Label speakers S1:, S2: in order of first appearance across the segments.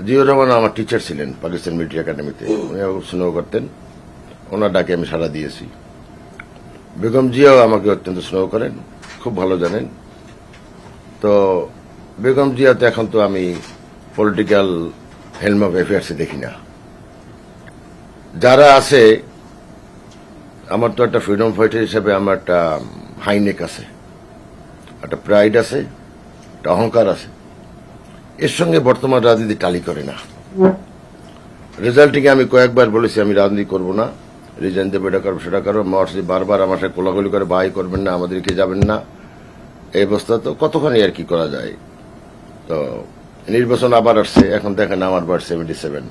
S1: জিয়াউর রহমান আমার টিচার ছিলেন পাকিস্তান মিলিটারি একাডেমিতে, উনি আমাকে স্নেহ করতেন, ওনার ডাকে আমি সাড়া দিয়েছি। বেগম জিয়াও আমাকে অত্যন্ত স্নেহ করেন, খুব ভালো জানেন। তো বেগম জিয়া তো এখন তো আমি পলিটিক্যাল হেলম অফ অ্যাফেয়ার্সে দেখি না। যারা আছে, আমার তো একটা ফ্রিডম ফাইটার হিসেবে আমার একটা হাইনেক আছে, একটা প্রাইড আছে, একটা অহংকার আছে। এর সঙ্গে বর্তমান রাজনীতি টালি করে না। রেজাল্টিংয়ে আমি কয়েকবার বলেছি আমি রাজনীতি করব না, রিজাইন দেবো, এটা করবো সেটা করবো। মহর্ষি বারবার আমার সাথে কোলাগুলি করে ভাই করবেন না, আমাদেরকে যাবেন না। এই অবস্থা তো কতখানি আর কি করা যায়। তো নির্বাচন আবার আসছে, এখন দেখেন আমার বার 77,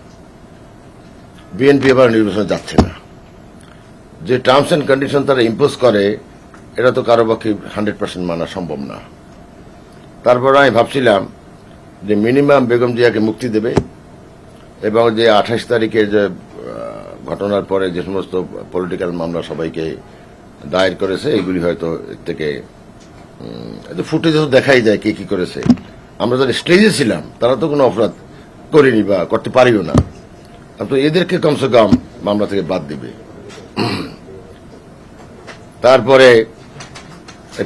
S1: বিএনপি আবার নির্বাচনে যাচ্ছে না। যে টার্মস এন্ড কন্ডিশন তারা ইম্পোজ করে, এটা তো কারো পক্ষে 100% মানা সম্ভব না। তারপর আমি ভাবছিলাম যে মিনিমাম বেগম জিয়াকে মুক্তি দেবে, এবং যে 28 তারিখের যে ঘটনার পরে যে সমস্ত পলিটিক্যাল মামলা সবাইকে দায়ের করেছে, এগুলি হয়তো এর থেকে ফুটেজ দেখাই যায় কে কি করেছে। আমরা যারা স্টেজে ছিলাম তারা তো কোনো অপরাধ করিনি বা করতে পারিও না, তো এদেরকে কমসে কম মামলা থেকে বাদ দিবে। তারপরে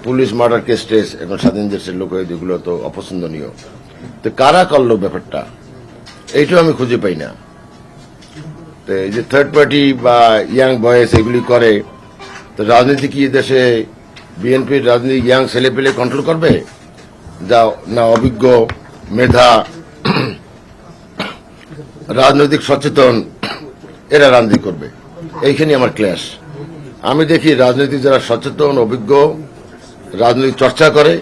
S1: পুলিশ মার্ডার কেস টেস, এখন স্বাধীন দেশের লোক, যেগুলো তো অপছন্দনীয়। তো কারা করলো ব্যাপারটা, এইটাও আমি খুঁজে পাই না। তো এই যে থার্ড পার্টি বা ইয়াং বয়েস এগুলি করে, তো রাজনীতি কি দেশে বিএনপির রাজনীতি ইয়াং ছেলে পেলে কন্ট্রোল করবে? যা না অভিজ্ঞ, মেধা, রাজনৈতিক সচেতন, এরা রাজনীতি করবে? এইখানে আমার ক্ল্যাশ। আমি দেখি রাজনীতি যারা সচেতন, অভিজ্ঞ, রাজনৈতিক চর্চা করে,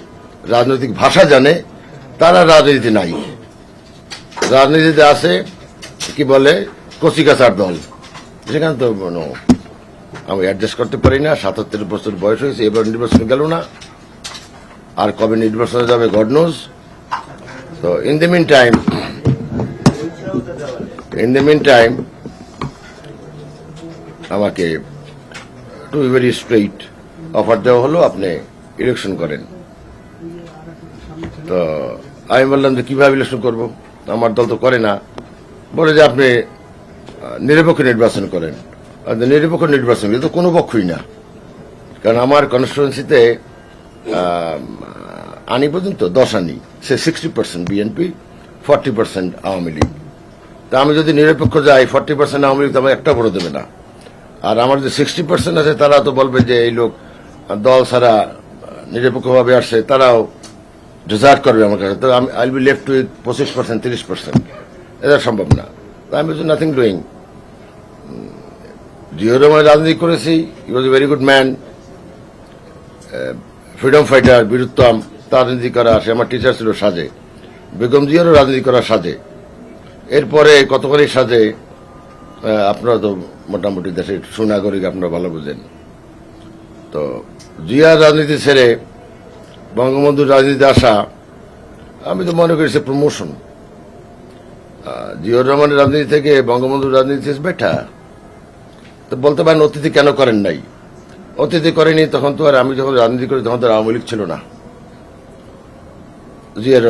S1: রাজনৈতিক ভাষা জানে, তারা রাজনীতি নাই। রাজনীতিতে আছে কি বলে কচিকাচার দল, সেখানে তো আমি অ্যাডজাস্ট করতে পারি না। ৭৭ বছর বয়স হয়েছে, এবার নির্বাচন গেল না, আর কবে নির্বাচনে যাবে গড নোজ। তো ইন দ্য মিন টাইম আমাকে to be very straight offer দেওয়া হলো, আপনি ইলেকশন করেন। তো আমি বললাম যে কিভাবে ইলেকশন করব, আমার দল তো করে না। বলে যে আপনি নিরপেক্ষ নির্বাচন করেন। নিরপেক্ষ নির্বাচন কিন্তু কোনো পক্ষই না, কারণ আমার কনস্টিটুয়েন্সিতে আনি পর্যন্ত 10 আনি, সে 60% বিএনপি, 40% আওয়ামী লীগ। তা আমি যদি নিরপেক্ষ যাই, 40% আওয়ামী লীগ তো আমার একটা ভোট দেবে না। আর আমার যে 60% আছে, তারা তো বলবে যে এই লোক দল ছাড়া নিরপেক্ষভাবে আসছে, তারাও ডিজার্ভ করবে আমার কাছে। তো আই বি লেফট উইথ 25%, 30%। এটা সম্ভব না। I am nothing doing. Ziaur Rahman রাজনীতি করেছি, he was a very good man, freedom fighter, বীরুত্তম। তার রাজনীতি করা, সে আমার টিচার ছিল সাজে। বেগম জিয়ারও রাজনীতি করা সাজে। এরপরে কতখানি সাজে আপনারা তো মোটামুটি দেশের সুনাগরিক, আপনারা ভালো বুঝেন। তো জিয়ার রাজনীতি ছেড়ে বঙ্গবন্ধুর রাজনীতিতে আসা, আমি তো মনে করি সে প্রমোশন। জিয়াউর রহমানের রাজনীতি থেকে বঙ্গবন্ধুর রাজনীতি ইজ বেটার। তো বলতে পারেন অতিথি কেন করেন নাই? অতিথি করেনি তখন তো, আর আমি যখন রাজনীতি করি তখন তো আওয়ামী লীগ ছিল না জিয়ার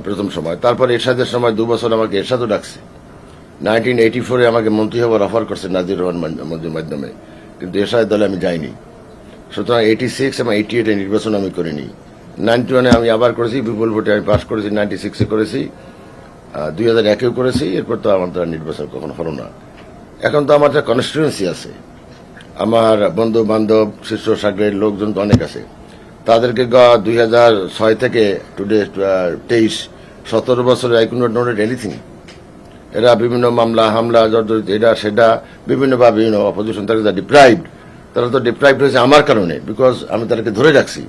S1: প্রথম সময়। তারপরে এরশাদের সময় 2 বছর আমাকে এরশাদও ডাকছে। 1984-এ আমাকে মন্ত্রী হওয়ার অফার করছে নাজির রহমান মন্ত্রীর মাধ্যমে, কিন্তু এরশাদের দলে আমি যাইনি। সুতরাং 86 এবং 88-এ নির্বাচন আমি করিনি। 91-এ আমি আবার করেছি, বিপুল ভোটে আমি পাস করেছি। 96-এ করেছি, 2001-এও করেছি। এরপর তো আমার দ্বারা নির্বাচন কখনো হলো না। এখন তো আমার একটা কনস্টিটুয়েন্সি আছে, আমার বন্ধু বান্ধব, শিষ্য সাগরের লোকজন তো অনেক আছে। তাদেরকে 2006 থেকে টুডে 23, 17 বছরে I could not know anything. এরা বিভিন্ন মামলা হামলা জর্জরিত, এটা সেটা বিভিন্নভাবে অপোজিশন তারা ডিপ্রাইভড। তারা তো ডিপ্রাইভড হয়েছে আমার কারণে, বিকজ আমি তাদেরকে ধরে রাখছি।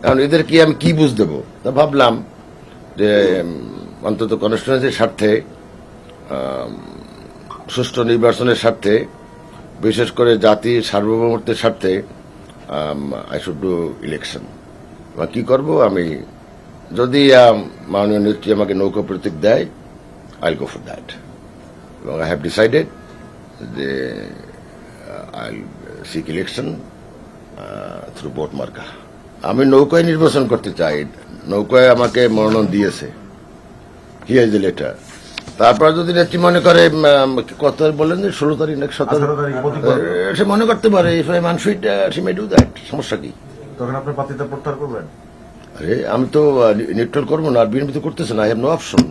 S1: এখন এদেরকে আমি কি বুঝ দেব? তা ভাবলাম যে অন্তত কনস্টিটুয়েন্সির স্বার্থে, সুষ্ঠু নির্বাচনের স্বার্থে, বিশেষ করে জাতির সার্বভৌমত্বের স্বার্থে আই শুড ডু ইলেকশন। কি করব আমি? যদি মাননীয় নেত্রী আমাকে নৌকা প্রতীক দেয়, I will go for that. এবং আই হ্যাভ ডিসাইডেড যে I will seek election through vote মার্কা। আমি নৌকায় নির্বাচন করতে চাই। নৌকায় আমাকে মনোনয়ন দিয়েছে, হিয়ার দ্য লেটার। তারপর যদি নেত্রী মনে করে কত বলেন যে 16 তারিখ নাকি 17
S2: 18 তারিখ প্রতিবার।
S1: সে মনে করতে পারে ইফ আই মানসুইট সে মে ডু দ্যাট, সমস্যা কি?
S2: তখন আপনি প্রার্থিতা প্রত্যাহার করবেন?
S1: আরে আমি তো নিউট্রাল করবো না, আর বিএনপি তো করতেছে না, আই হ্যাভ নো অপশন।